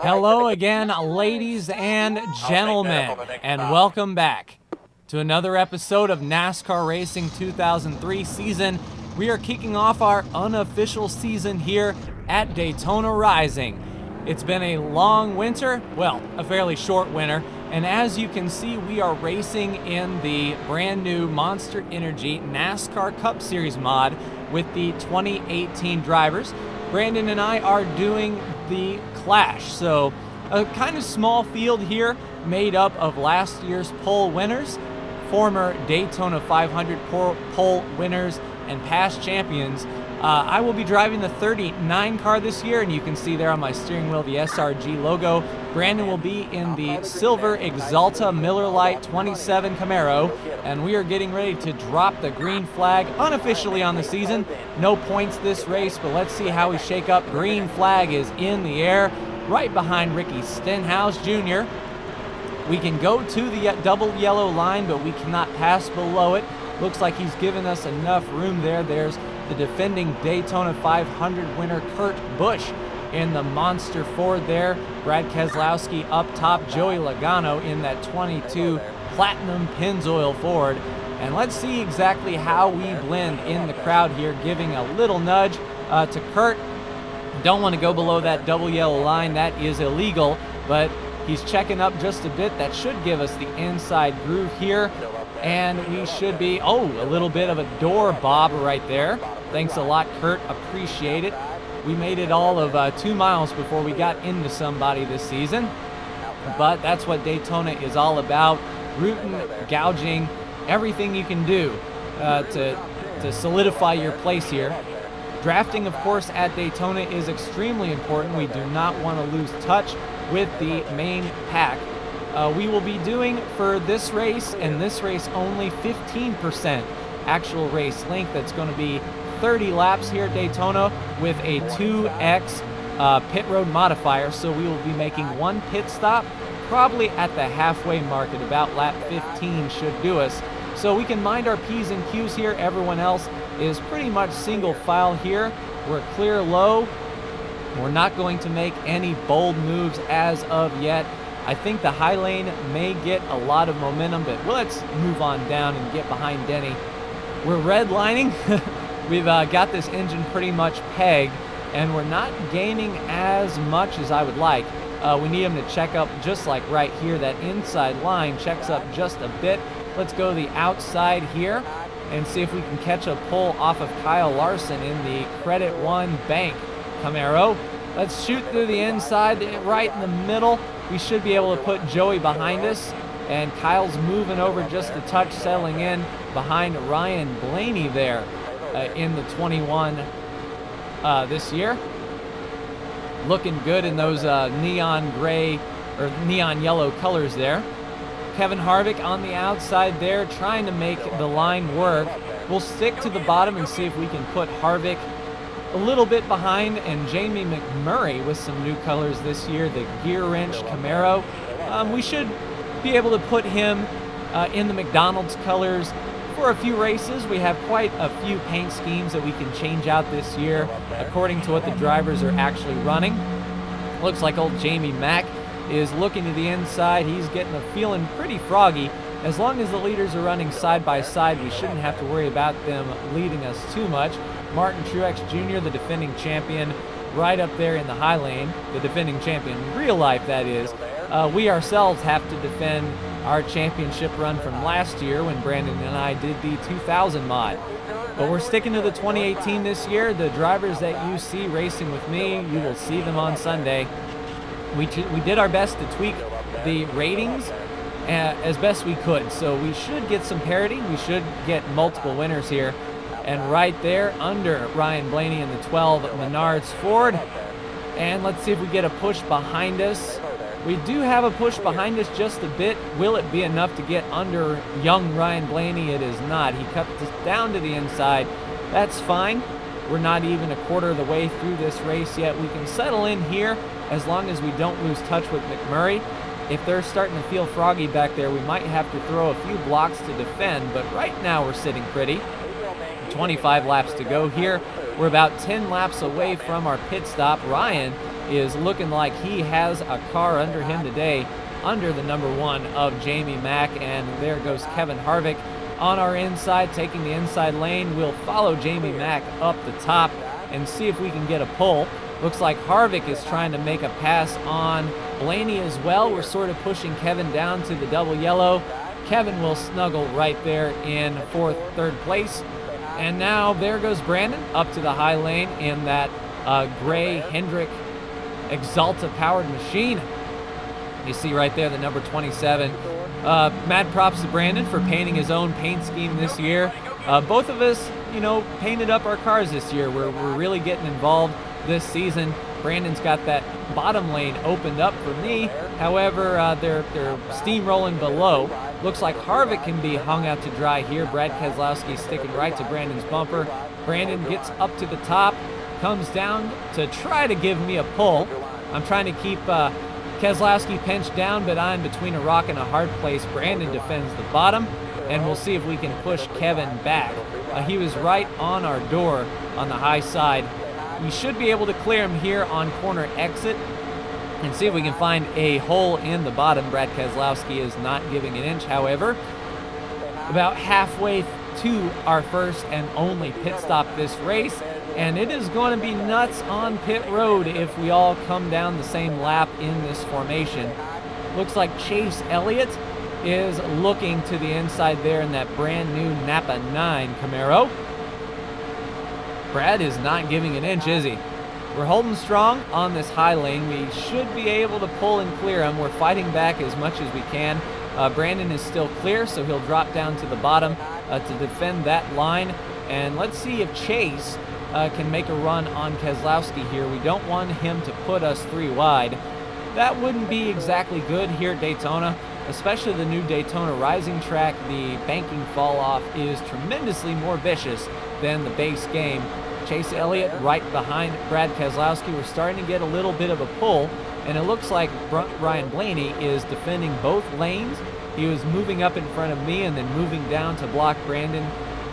Hello again, ladies and gentlemen, and welcome back to another episode of NASCAR Racing 2003 season. We are kicking off our unofficial season here at Daytona Rising. It's been a long winter, well, a fairly short winter, and as you can see, we are racing in the brand new Monster Energy NASCAR Cup Series mod with the 2018 drivers. Brandon and I are doing the Clash, so a kind of small field here made up of last year's pole winners, former Daytona 500 pole winners, and past champions. I will be driving the 39 car this year, and you can see there on my steering wheel the SRG logo. Brandon will be in the silver Exalta Miller Lite 27 Camaro, and we are getting ready to drop the green flag unofficially on the season. No points this race, but let's see how we shake up. Green flag is in the air right behind Ricky Stenhouse Jr. We can go to the double yellow line, but we cannot pass below it. Looks like he's given us enough room there. There's the defending Daytona 500 winner Kurt Busch in the Monster Ford there. Brad Keselowski up top, Joey Logano in that 22 Platinum Pennzoil Ford. And let's see exactly how we blend in the crowd here, giving a little nudge to Kurt. Don't want to go below that double yellow line. That is illegal, but he's checking up just a bit. That should give us the inside groove here. And we should be, a little bit of a door bob right there. Thanks a lot, Kurt. Appreciate it. We made it all of 2 miles before we got into somebody this season. But that's what Daytona is all about. Rooting, gouging, everything you can do to solidify your place here. Drafting, of course, at Daytona is extremely important. We do not want to lose touch with the main pack. We will be doing for this race and this race only 15% actual race length. That's going to be 30 laps here at Daytona with a 2X pit road modifier. So we will be making one pit stop probably at the halfway mark at about lap 15 should do us. So we can mind our P's and Q's here. Everyone else is pretty much single file here. We're clear low. We're not going to make any bold moves as of yet. I think the high lane may get a lot of momentum, but let's move on down and get behind Denny. We're redlining. We've got this engine pretty much pegged, and we're not gaining as much as I would like. We need him to check up just like right here. That inside line checks up just a bit. Let's go to the outside here and see if we can catch a pull off of Kyle Larson in the Credit One Bank Camaro. Let's shoot through the inside, right in the middle. We should be able to put Joey behind us, and Kyle's moving over just a touch, settling in behind Ryan Blaney there in the 21 this year. Looking good in those neon gray or neon yellow colors there. Kevin Harvick on the outside there, trying to make the line work. We'll stick to the bottom and see if we can put Harvick a little bit behind, and Jamie McMurray with some new colors this year, the Gear Wrench Camaro. We should be able to put him in the McDonald's colors for a few races. We have quite a few paint schemes that we can change out this year according to what the drivers are actually running. Looks like old Jamie Mack is looking to the inside. He's getting a feeling pretty froggy. As long as the leaders are running side by side, we shouldn't have to worry about them leading us too much. Martin Truex Jr., the defending champion, right up there in the high lane. The defending champion in real life, that is. We ourselves have to defend our championship run from last year when Brandon and I did the 2000 mod. But we're sticking to the 2018 this year. The drivers that you see racing with me, you will see them on Sunday. We did our best to tweak the ratings as best we could. So we should get some parity. We should get multiple winners here. And right there under Ryan Blaney in the 12 Menards Ford. And let's see if we get a push behind us. We do have a push behind us just a bit. Will it be enough to get under young Ryan Blaney? It is not. He cut us down to the inside. That's fine. We're not even a quarter of the way through this race yet. We can settle in here as long as we don't lose touch with McMurray. If they're starting to feel froggy back there, we might have to throw a few blocks to defend, but right now we're sitting pretty. 25 laps to go here. We're about 10 laps away from our pit stop. Ryan is looking like he has a car under him today, under the number 1 of Jamie Mack, and there goes Kevin Harvick on our inside, taking the inside lane. We'll follow Jamie Mack up the top and see if we can get a pull. Looks like Harvick is trying to make a pass on Blaney as well. We're sort of pushing Kevin down to the double yellow. Kevin will snuggle right there in third place. And now there goes Brandon up to the high lane in that gray Hendrick Exalta powered machine. You see right there the number 27. Mad props to Brandon for painting his own paint scheme this year. Both of us, painted up our cars this year. We're really getting involved this season. Brandon's got that bottom lane opened up for me. However, they're steamrolling below. Looks like Harvick can be hung out to dry here. Brad Keselowski sticking right to Brandon's bumper. Brandon gets up to the top, comes down to try to give me a pull. I'm trying to keep Keselowski pinched down, but I'm between a rock and a hard place. Brandon defends the bottom, and we'll see if we can push Kevin back. He was right on our door on the high side. We should be able to clear him here on corner exit and see if we can find a hole in the bottom. Brad Keselowski is not giving an inch, however. About halfway to our first and only pit stop this race, and it is going to be nuts on pit road if we all come down the same lap in this formation. Looks like Chase Elliott is looking to the inside there in that brand new Napa 9 Camaro. Brad is not giving an inch, is he? We're holding strong on this high lane. We should be able to pull and clear him. We're fighting back as much as we can. Brandon is still clear, so he'll drop down to the bottom to defend that line. And let's see if Chase can make a run on Keselowski here. We don't want him to put us 3 wide. That wouldn't be exactly good here at Daytona, especially the new Daytona Rising track. The banking fall off is tremendously more vicious than the base game. Chase Elliott right behind Brad Keselowski. We're starting to get a little bit of a pull, and it looks like Ryan Blaney is defending both lanes. He was moving up in front of me and then moving down to block Brandon,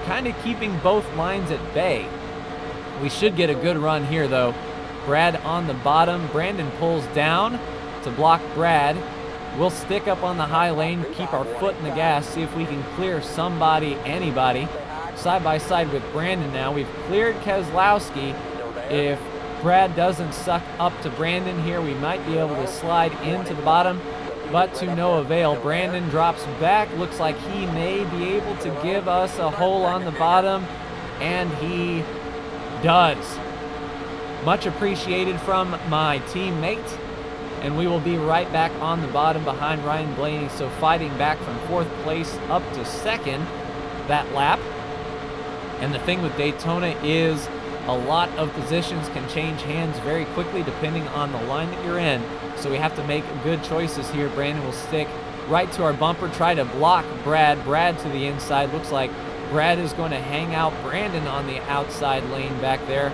kind of keeping both lines at bay. We should get a good run here, though. Brad on the bottom. Brandon pulls down to block Brad. We'll stick up on the high lane, keep our foot in the gas, see if we can clear somebody, anybody. Side by side with Brandon now. We've cleared Keselowski. If Brad doesn't suck up to Brandon here, we might be able to slide into the bottom, but to no avail. Brandon drops back. Looks like he may be able to give us a hole on the bottom, and he does. Much appreciated from my teammate, and we will be right back on the bottom behind Ryan Blaney, so fighting back from 4th place up to 2nd that lap. And the thing with Daytona is a lot of positions can change hands very quickly depending on the line that you're in. So we have to make good choices here. Brandon will stick right to our bumper, try to block Brad. Brad to the inside. Looks like Brad is going to hang out Brandon on the outside lane back there.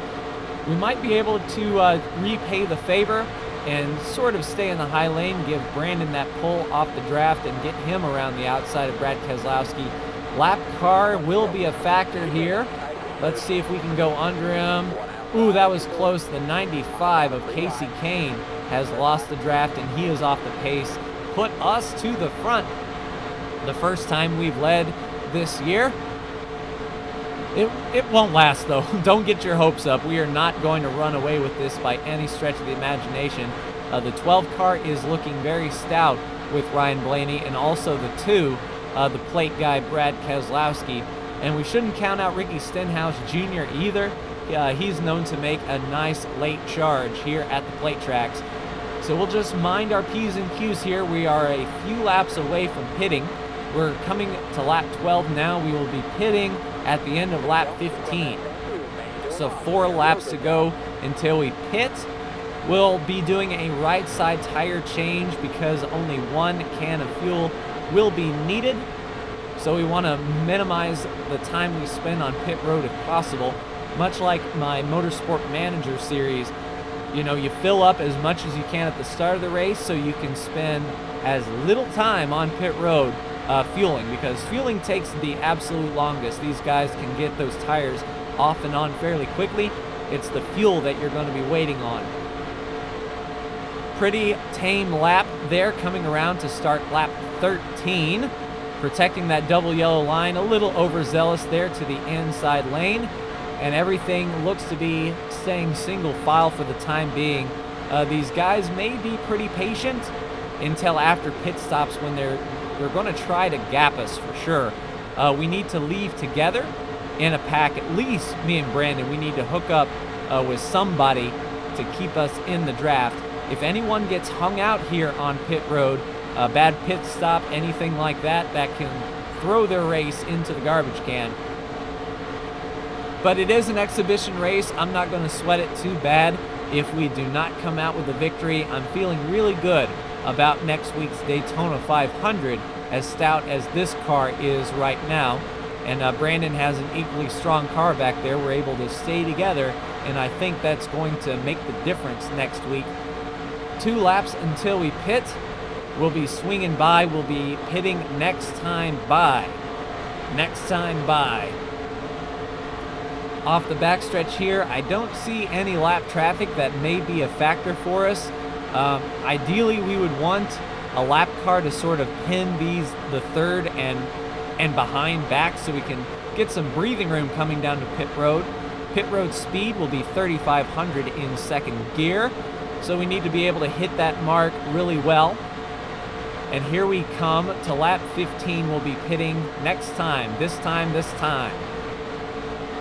We might be able to repay the favor and sort of stay in the high lane, give Brandon that pull off the draft and get him around the outside of Brad Keselowski. Lap car will be a factor here. Let's see if we can go under him. Ooh, that was close. The 95 of Casey Kane has lost the draft, and he is off the pace. Put us to the front. The first time we've led this year. It won't last, though. Don't get your hopes up. We are not going to run away with this by any stretch of the imagination. The 12 car is looking very stout with Ryan Blaney, and also the 2. The plate guy, Brad Keselowski. And we shouldn't count out Ricky Stenhouse Jr. either. He's known to make a nice late charge here at the plate tracks. So we'll just mind our P's and Q's here. We are a few laps away from pitting. We're coming to lap 12 now. We will be pitting at the end of lap 15. So 4 laps to go until we pit. We'll be doing a right side tire change because only 1 can of fuel will be needed, so we want to minimize the time we spend on pit road if possible. Much like my Motorsport Manager series, you fill up as much as you can at the start of the race so you can spend as little time on pit road fueling, because fueling takes the absolute longest. These guys can get those tires off and on fairly quickly. It's the fuel that you're going to be waiting on. Pretty tame lap there, coming around to start lap 13. Protecting that double yellow line, a little overzealous there to the inside lane. And everything looks to be staying single file for the time being. These guys may be pretty patient until after pit stops when they're going to try to gap us for sure. We need to leave together in a pack, at least me and Brandon. We need to hook up with somebody to keep us in the draft. If anyone gets hung out here on pit road, a bad pit stop, anything like that, that can throw their race into the garbage can. But it is an exhibition race. I'm not going to sweat it too bad if we do not come out with a victory. I'm feeling really good about next week's Daytona 500, as stout as this car is right now. And Brandon has an equally strong car back there. We're able to stay together, and I think that's going to make the difference next week. 2 laps until we pit. We'll be swinging by. We'll be pitting next time by. Next time by. Off the backstretch here, I don't see any lap traffic that may be a factor for us. Ideally, we would want a lap car to sort of pin the third and behind back so we can get some breathing room coming down to pit road. Pit road speed will be 3,500 in second gear, so we need to be able to hit that mark really well. And here we come to lap 15. We'll be pitting next time, this time.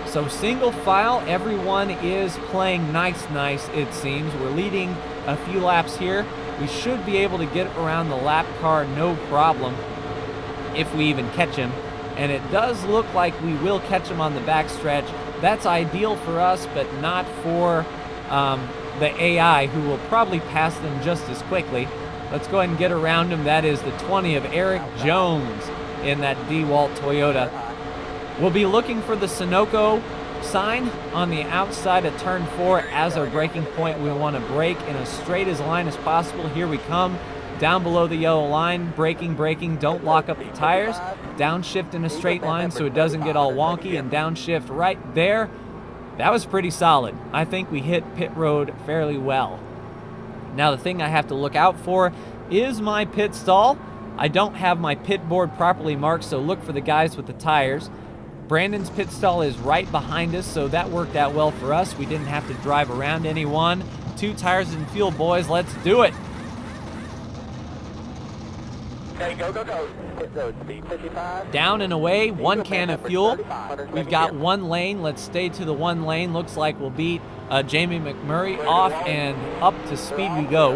So single file, everyone is playing nice, it seems. We're leading a few laps here. We should be able to get around the lap car no problem if we even catch him. And it does look like we will catch him on the backstretch. That's ideal for us, but not for the AI, who will probably pass them just as quickly. Let's go ahead and get around him. That is the 20 of Eric Jones in that DeWalt Toyota. We'll be looking for the Sunoco sign on the outside of turn 4 as our braking point. We want to brake in as straight as line as possible. Here we come, down below the yellow line, braking, don't lock up the tires. Downshift in a straight line so it doesn't get all wonky, and downshift right there. That was pretty solid. I think we hit pit road fairly well. Now the thing I have to look out for is my pit stall. I don't have my pit board properly marked, so look for the guys with the tires. Brandon's pit stall is right behind us, so that worked out well for us. We didn't have to drive around anyone. 2 tires and fuel, boys. Let's do it. Okay, go. Pit road, speed 55. Down and away, 1 can of fuel. We've got 1 lane. Let's stay to the 1 lane. Looks like we'll beat Jamie McMurray off, and up to speed we go.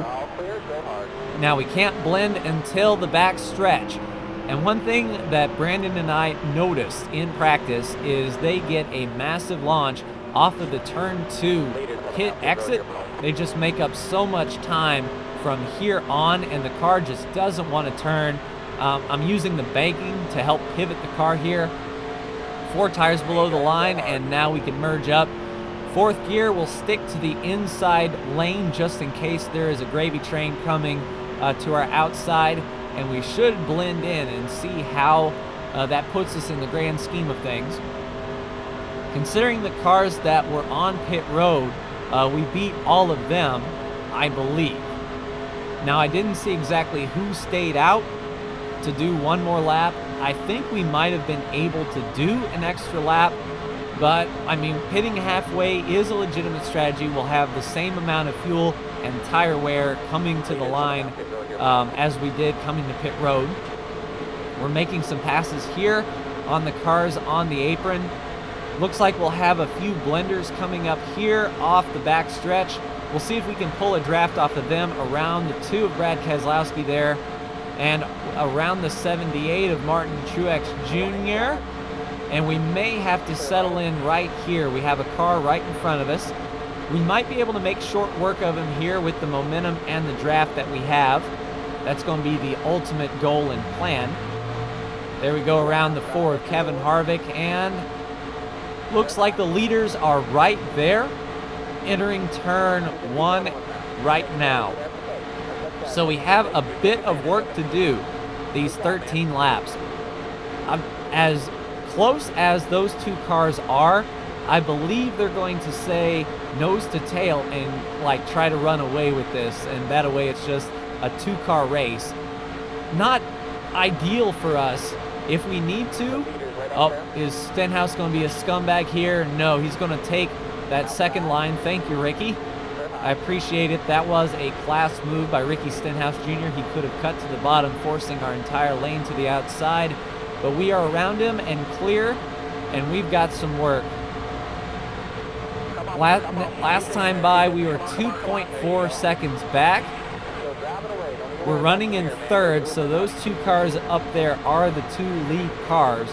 Now we can't blend until the back stretch. And one thing that Brandon and I noticed in practice is they get a massive launch off of the turn 2 pit exit. They just make up so much time from here on, and the car just doesn't want to turn. I'm using the banking to help pivot the car here. 4 tires below the line, and now we can merge up. 4th gear, we'll stick to the inside lane just in case there is a gravy train coming to our outside. And we should blend in and see how that puts us in the grand scheme of things. Considering the cars that were on pit road, we beat all of them, I believe. Now, I didn't see exactly who stayed out to do 1 more lap. I think we might have been able to do an extra lap, but I mean, pitting halfway is a legitimate strategy. We'll have the same amount of fuel and tire wear coming to the line as we did coming to pit road. We're making some passes here on the cars on the apron. Looks like we'll have a few blenders coming up here off the back stretch. We'll see if we can pull a draft off of them around the 2 of Brad Keselowski there, and around the 78 of Martin Truex Jr. And we may have to settle in right here. We have a car right in front of us. We might be able to make short work of him here with the momentum and the draft that we have. That's going to be the ultimate goal and plan. There we go around the 4 of Kevin Harvick, and looks like the leaders are right there, entering turn 1 right now. So we have a bit of work to do these 13 laps. As close as those 2 cars are, I believe they're going to say nose to tail and like try to run away with this, and that way it's just a 2-car race. Not ideal for us if we need to. Oh, is Stenhouse going to be a scumbag here? No, he's going to take that second line. Thank you, Ricky. I appreciate it. That was a class move by Ricky Stenhouse Jr. He could have cut to the bottom, forcing our entire lane to the outside. But we are around him and clear, and we've got some work. Last time by, we were 2.4 seconds back. We're running in third, so those 2 cars up there are the 2 lead cars.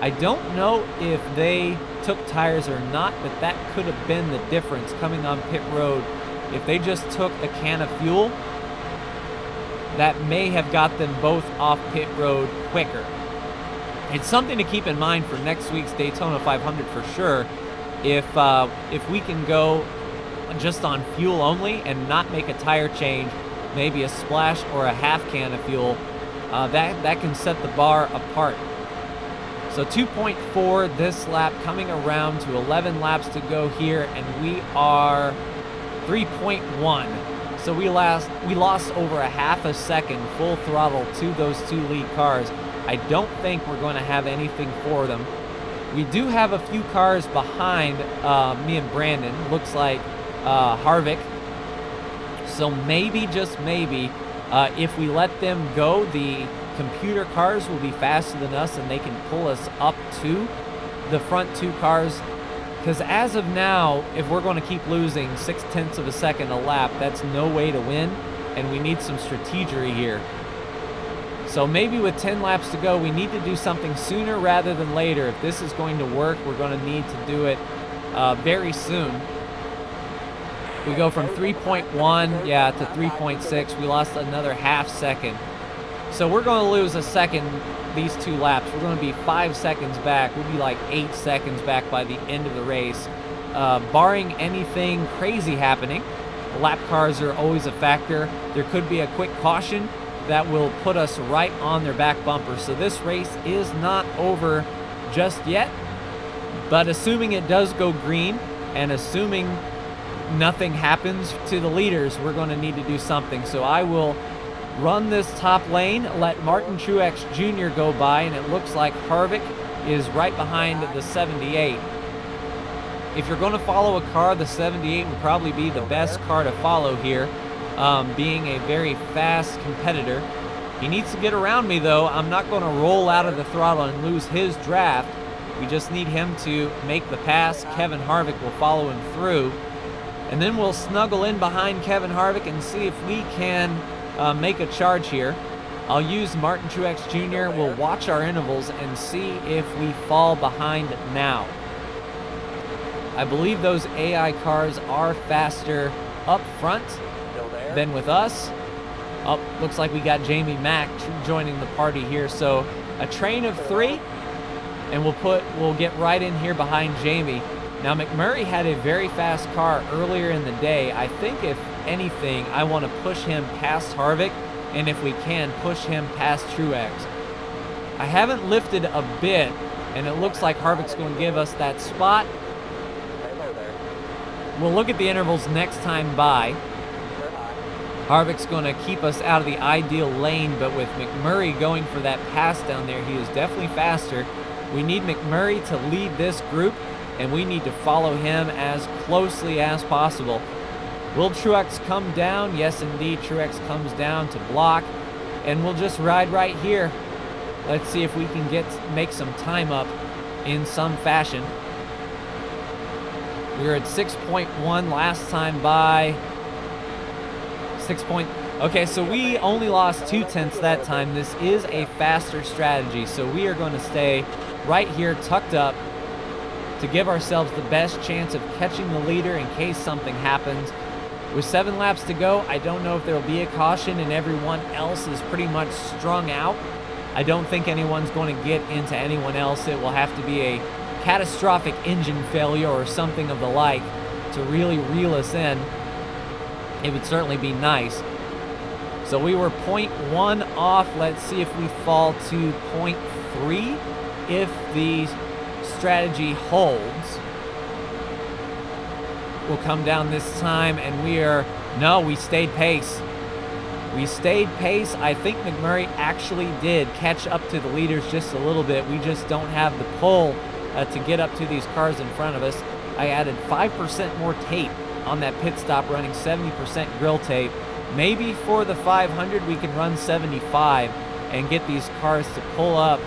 I don't know if they took tires or not, but that could have been the difference coming on pit road. If they just took a can of fuel, that may have got them both off pit road quicker. It's something to keep in mind for next week's Daytona 500 for sure. If we can go just on fuel only and not make a tire change, maybe a splash or a half can of fuel, that can set the bar apart. So 2.4 this lap, coming around to 11 laps to go here, and we are 3.1. So we lost over a half a second full throttle to those 2 lead cars. I don't think we're going to have anything for them. We do have a few cars behind me and Brandon. Looks like Harvick. So maybe, just maybe, if we let them go, the computer cars will be faster than us and they can pull us up to the front 2 cars. Because as of now, if we're going to keep losing 0.6 of a second a lap, that's no way to win, and we need some strategery here. So maybe with 10 laps to go, we need to do something sooner rather than later. If this is going to work, we're going to need to do it very soon. We go from 3.1, yeah, to 3.6. We lost another half second. So we're going to lose a second these 2 laps. We're going to be 5 seconds back. We'll be like 8 seconds back by the end of the race. Barring anything crazy happening, lap cars are always a factor. There could be a quick caution that will put us right on their back bumper. So this race is not over just yet, but assuming it does go green and assuming nothing happens to the leaders, we're going to need to do something. So I will run this top lane, let Martin Truex Jr. go by, and it looks like Harvick is right behind the 78. If you're going to follow a car, the 78 would probably be the best car to follow here. Being a very fast competitor. He needs to get around me though. I'm not going to roll out of the throttle and lose his draft. We just need him to make the pass. Kevin Harvick will follow him through. And then we'll snuggle in behind Kevin Harvick and see if we can make a charge here. I'll use Martin Truex Jr. We'll watch our intervals and see if we fall behind now. I believe those AI cars are faster up front than with us. Oh, looks like we got Jamie Mack joining the party here. So a train of 3, and we'll get right in here behind Jamie. Now McMurray had a very fast car earlier in the day. I think if anything, I want to push him past Harvick, and if we can, push him past Truex. I haven't lifted a bit, and it looks like Harvick's going to give us that spot. We'll look at the intervals next time by. Harvick's going to keep us out of the ideal lane, but with McMurray going for that pass down there, he is definitely faster. We need McMurray to lead this group, and we need to follow him as closely as possible. Will Truex come down? Yes, indeed, Truex comes down to block, and we'll just ride right here. Let's see if we can make some time up in some fashion. We were at 6.1 last time by. Okay, so we only lost 0.2 that time. This is a faster strategy, so we are going to stay right here tucked up to give ourselves the best chance of catching the leader in case something happens. With 7 laps to go, I don't know if there will be a caution and everyone else is pretty much strung out. I don't think anyone's going to get into anyone else. It will have to be a catastrophic engine failure or something of the like to really reel us in. It would certainly be nice. So we were 0.1 off. Let's see if we fall to 0.3 if the strategy holds. will come down this time, and we stayed pace. We stayed pace. I think McMurray actually did catch up to the leaders just a little bit. We just don't have the pull to get up to these cars in front of us. I added 5% more tape on that pit stop, running 70% grill tape. Maybe for the 500 we can run 75 and get these cars to pull up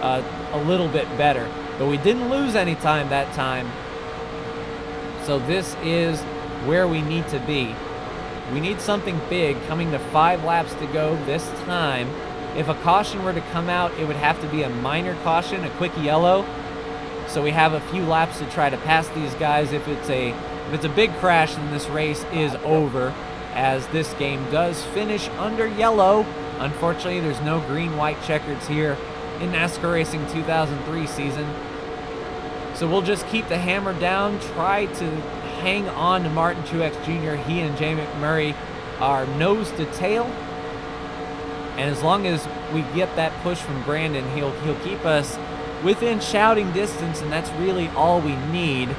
a little bit better. But we didn't lose any time that time. So this is where we need to be. We need something big coming to 5 laps to go this time. If a caution were to come out, it would have to be a minor caution, a quick yellow. So we have a few laps to try to pass these guys. If it's a big crash, then this race is over, as this game does finish under yellow. Unfortunately, there's no green-white checkers here in NASCAR Racing 2003 season. So we'll just keep the hammer down, try to hang on to Martin Truex Jr. He and Jay McMurray are nose to tail. And as long as we get that push from Brandon, he'll keep us within shouting distance, and that's really all we need.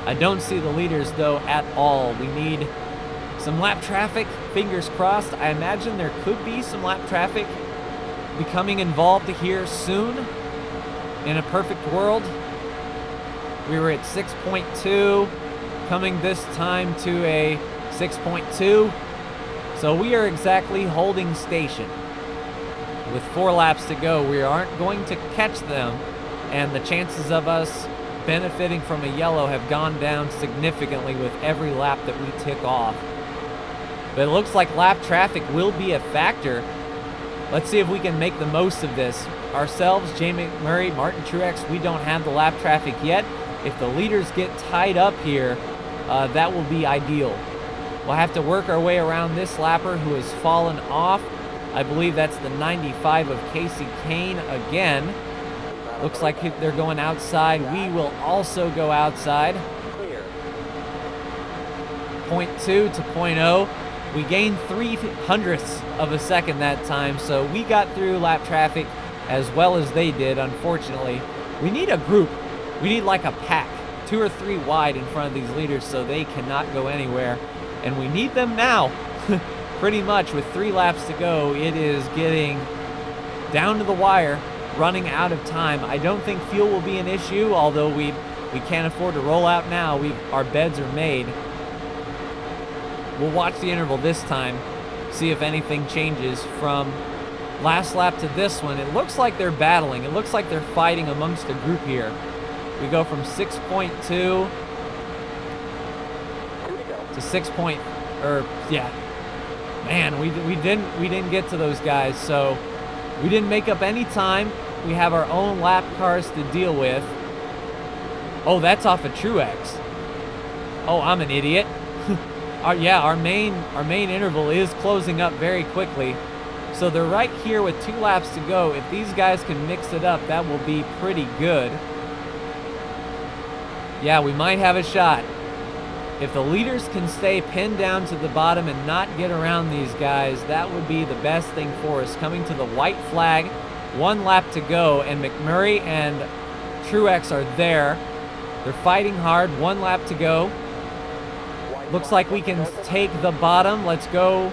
I don't see the leaders, though, at all. We need some lap traffic, fingers crossed. I imagine there could be some lap traffic becoming involved here soon. In a perfect world, we were at 6.2, coming this time to a 6.2. So we are exactly holding station. With 4 laps to go, we aren't going to catch them, and the chances of us benefiting from a yellow have gone down significantly with every lap that we tick off. But it looks like lap traffic will be a factor. Let's see if we can make the most of this. Ourselves, Jay McMurray, Martin Truex, we don't have the lap traffic yet. If the leaders get tied up here, that will be ideal. We'll have to work our way around this lapper who has fallen off. I believe that's the 95 of Casey Kane again. Looks like they're going outside. We will also go outside. 0.2 to 0.0. We gained 0.03 of a second that time, so we got through lap traffic as well as they did, unfortunately. We need a group. We need like a pack, 2 or 3 wide in front of these leaders so they cannot go anywhere. And we need them now. Pretty much with 3 laps to go, it is getting down to the wire, running out of time. I don't think fuel will be an issue, although we can't afford to roll out now. Our beds are made. We'll watch the interval this time, see if anything changes from last lap to this one. It looks like they're battling. It looks like they're fighting amongst a group here. We go from 6.2 to 6. Yeah. Man, we didn't get to those guys, so we didn't make up any time. We have our own lap cars to deal with. Oh, that's off of Truex. Oh, I'm an idiot. Our main interval is closing up very quickly. So they're right here with 2 laps to go. If these guys can mix it up, that will be pretty good. Yeah, we might have a shot. If the leaders can stay pinned down to the bottom and not get around these guys, that would be the best thing for us. Coming to the white flag, 1 lap to go, and McMurray and Truex are there. They're fighting hard, 1 lap to go. Looks like we can take the bottom. Let's go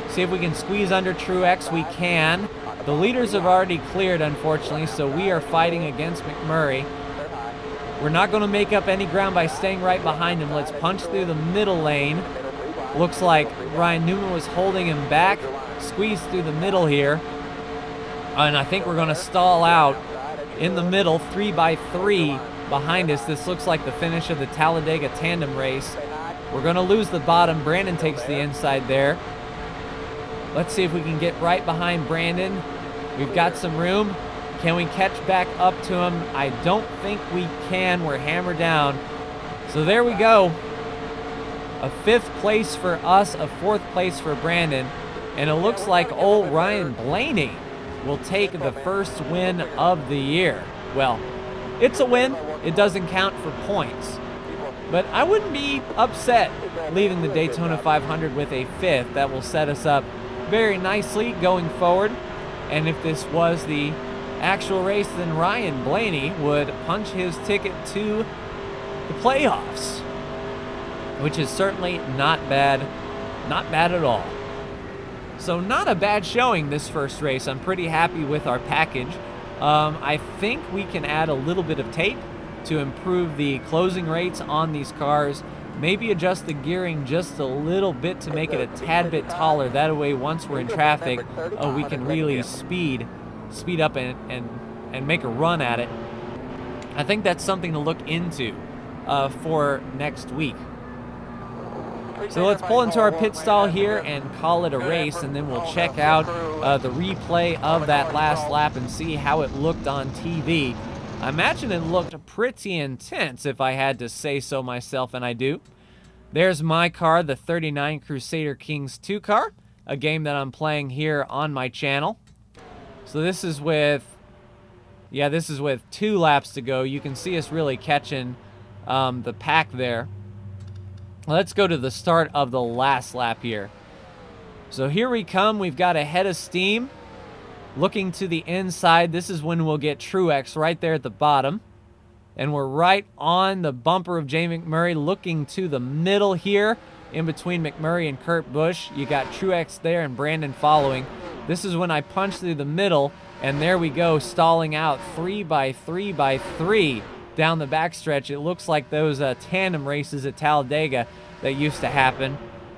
see if we can squeeze under Truex. We can. The leaders have already cleared, unfortunately, so we are fighting against McMurray. We're not going to make up any ground by staying right behind him. Let's punch through the middle lane. Looks like Ryan Newman was holding him back. Squeeze through the middle here. And I think we're going to stall out in the middle, 3 by 3 behind us. This looks like the finish of the Talladega tandem race. We're going to lose the bottom. Brandon takes the inside there. Let's see if we can get right behind Brandon. We've got some room. Can we catch back up to him? I don't think we can. We're hammered down. So there we go. A 5th place for us, a 4th place for Brandon. And it looks like old Ryan Blaney will take the first win of the year. Well, it's a win. It doesn't count for points. But I wouldn't be upset leaving the Daytona 500 with a 5th. That will set us up very nicely going forward. And if this was the actual race, then Ryan Blaney would punch his ticket to the playoffs. which is certainly not bad. Not bad at all. So not a bad showing this first race. I'm pretty happy with our package. I think we can add a little bit of tape to improve the closing rates on these cars. Maybe adjust the gearing just a little bit to make it a tad bit taller. That way, once we're in traffic, we can really speed up and make a run at it. I think that's something to look into for next week. So let's pull into our pit stall here and call it a race, and then we'll check out the replay of that last lap and see how it looked on TV. I imagine it looked pretty intense, if I had to say so myself, and I do. There's my car, the 39 Crusader Kings 2 car, a game that I'm playing here on my channel. So this is with 2 laps to go. You can see us really catching the pack there. Let's go to the start of the last lap here. So here we come. We've got a head of steam. Looking to the inside, this is when we'll get Truex right there at the bottom. And we're right on the bumper of Jay McMurray, looking to the middle here, in between McMurray and Kurt Busch. You got Truex there and Brandon following. This is when I punch through the middle, and there we go, stalling out 3 by 3 by 3 down the backstretch. It looks like those tandem races at Talladega that used to happen.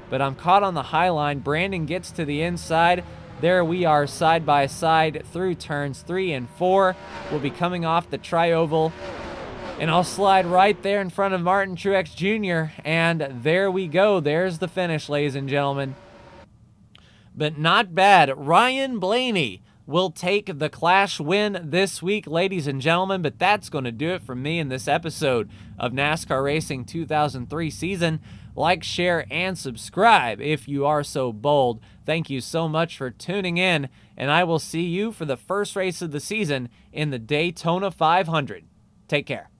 But I'm caught on the high line. Brandon gets to the inside. There we are side by side through turns 3 and 4. We'll be coming off the tri-oval, and I'll slide right there in front of Martin Truex Jr. And there we go. There's the finish, ladies and gentlemen. But not bad. Ryan Blaney will take the Clash win this week, ladies and gentlemen. But that's going to do it for me in this episode of NASCAR Racing 2003 season. Like, share, and subscribe if you are so bold. Thank you so much for tuning in, and I will see you for the first race of the season in the Daytona 500. Take care.